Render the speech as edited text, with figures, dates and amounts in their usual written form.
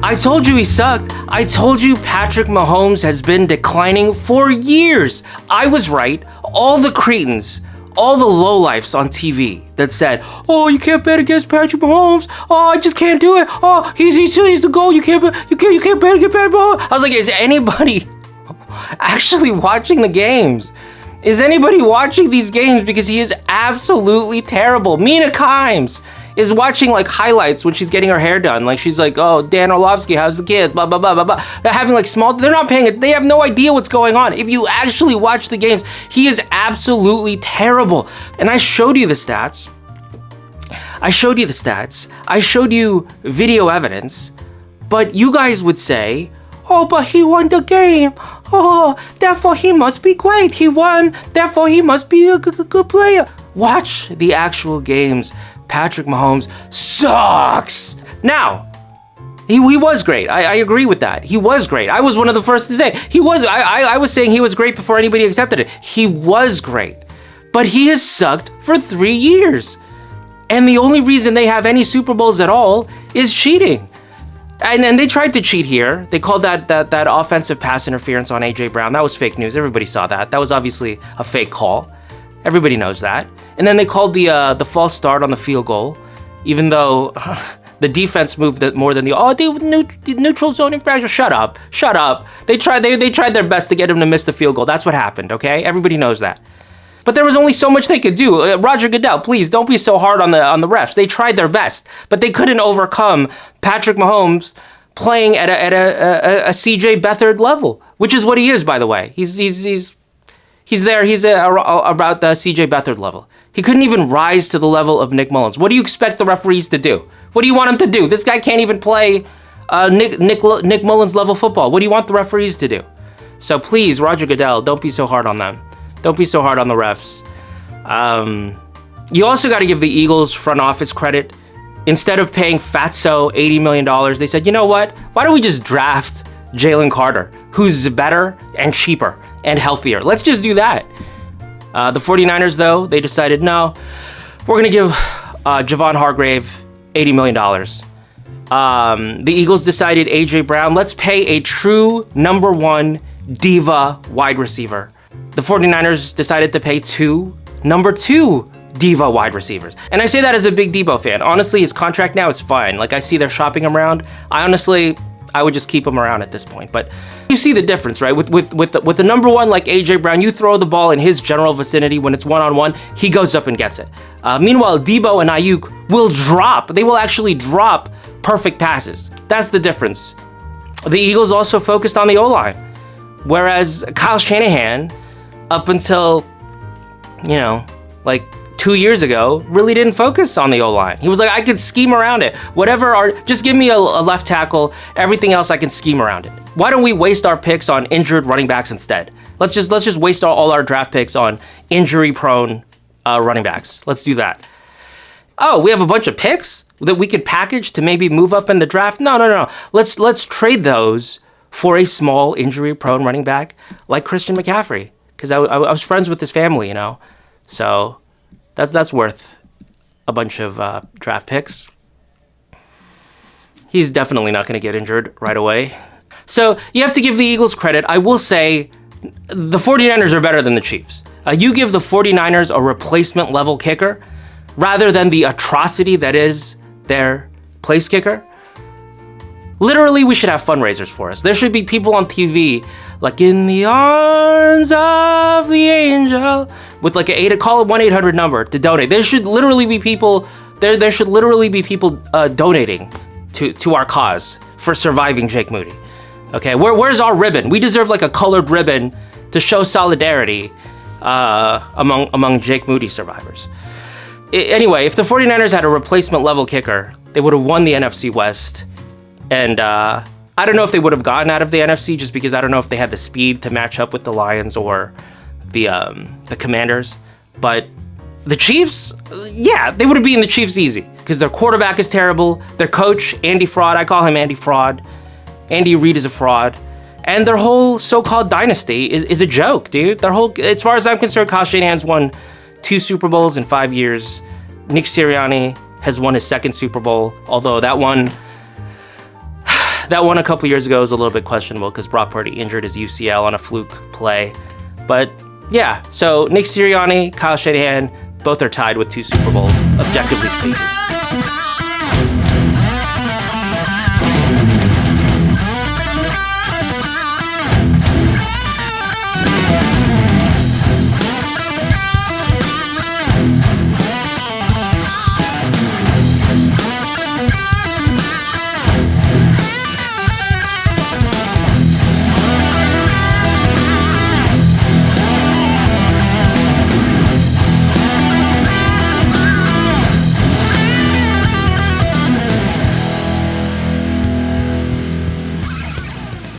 I told you he sucked. I told you Patrick Mahomes has been declining for years. I was right. All the cretins, all the lowlifes on TV that said, "Oh, you can't bet against Patrick Mahomes. Oh, I just can't do it. Oh, he's the goal. You can't bet against Patrick Mahomes." I was like, is anybody actually watching the games? Is anybody watching these games? Because he is absolutely terrible. Mina Kimes is watching like highlights when she's getting her hair done. Like she's like, "Oh, Dan Orlovsky, how's the kids? Blah, blah, blah, blah, blah." They're having like they're not paying it. They have no idea what's going on. If you actually watch the games, he is absolutely terrible. And I showed you the stats. I showed you video evidence. But you guys would say, "Oh, but he won the game. Oh, therefore he must be great. He won, therefore he must be a good player." Watch the actual games. Patrick Mahomes sucks. Now, he was great. I agree with that. He was great. I was one of the first to say he was. I was saying he was great before anybody accepted it. He was great. But he has sucked for 3 years. And the only reason they have any Super Bowls at all is cheating. And they tried to cheat here. They called that offensive pass interference on A.J. Brown. That was fake news. Everybody saw that. That was obviously a fake call. Everybody knows that. And then they called the false start on the field goal, even though the defense moved it more than the neutral zone infraction. Shut up. They tried their best to get him to miss the field goal. That's what happened, okay? Everybody knows that. But there was only so much they could do. Roger Goodell, please don't be so hard on the refs. They tried their best, but they couldn't overcome Patrick Mahomes playing at a CJ Beathard level, which is what he is, by the way. He's there. He's about the CJ Beathard level. He couldn't even rise to the level of Nick Mullins. What do you expect the referees to do? What do you want him to do? This guy can't even play Nick Mullins level football. What do you want the referees to do? So please, Roger Goodell, don't be so hard on them. Don't be so hard on the refs. You also got to give the Eagles front office credit. Instead of paying Fatso $80 million, they said, "You know what? Why don't we just draft Jalen Carter, who's better and cheaper and healthier? Let's just do that." The 49ers, though, they decided, no, we're going to give Javon Hargrave $80 million. The Eagles decided A.J. Brown, let's pay a true number one diva wide receiver. The 49ers decided to pay number two diva wide receivers. And I say that as a big Debo fan. Honestly, his contract now is fine. Like, I see they're shopping him around. I would just keep him around at this point. But you see the difference, right? With the number one like A.J. Brown, you throw the ball in his general vicinity when it's one-on-one, he goes up and gets it. Meanwhile, Debo and Ayuk will drop. They will actually drop perfect passes. That's the difference. The Eagles also focused on the O-line. Whereas Kyle Shanahan, up until, 2 years ago, really didn't focus on the O-line. He was like, I can scheme around it. Just give me a left tackle. Everything else I can scheme around it. Why don't we waste our picks on injured running backs instead? Let's just waste all our draft picks on injury-prone running backs. Let's do that. Oh, we have a bunch of picks that we could package to maybe move up in the draft? No. Let's trade those for a small injury-prone running back like Christian McCaffrey, because I was friends with his family, So that's worth a bunch of draft picks. He's definitely not going to get injured right away. So you have to give the Eagles credit. I will say the 49ers are better than the Chiefs. You give the 49ers a replacement level kicker rather than the atrocity that is their place kicker. Literally, we should have fundraisers for us. There should be people on TV like "In the Arms of the Angel" with like call a 1-800 number to donate. There should literally be people. There should literally be people donating to our cause for surviving Jake Moody. Okay, where's our ribbon? We deserve like a colored ribbon to show solidarity among Jake Moody survivors. Anyway, if the 49ers had a replacement level kicker, they would have won the NFC West. And I don't know if they would have gotten out of the NFC, just because I don't know if they had the speed to match up with the Lions or the Commanders. But the Chiefs, yeah, they would have beaten the Chiefs easy, because their quarterback is terrible. Their coach, Andy Fraud, I call him Andy Fraud. Andy Reid is a fraud. And their whole so-called dynasty is a joke, dude. As far as I'm concerned, Kyle Shanahan's won 2 Super Bowls in 5 years. Nick Sirianni has won his 2nd Super Bowl, although that one That one a couple years ago was a little bit questionable because Brock Purdy injured his UCL on a fluke play. But yeah, so Nick Sirianni, Kyle Shanahan, both are tied with 2 Super Bowls, objectively speaking.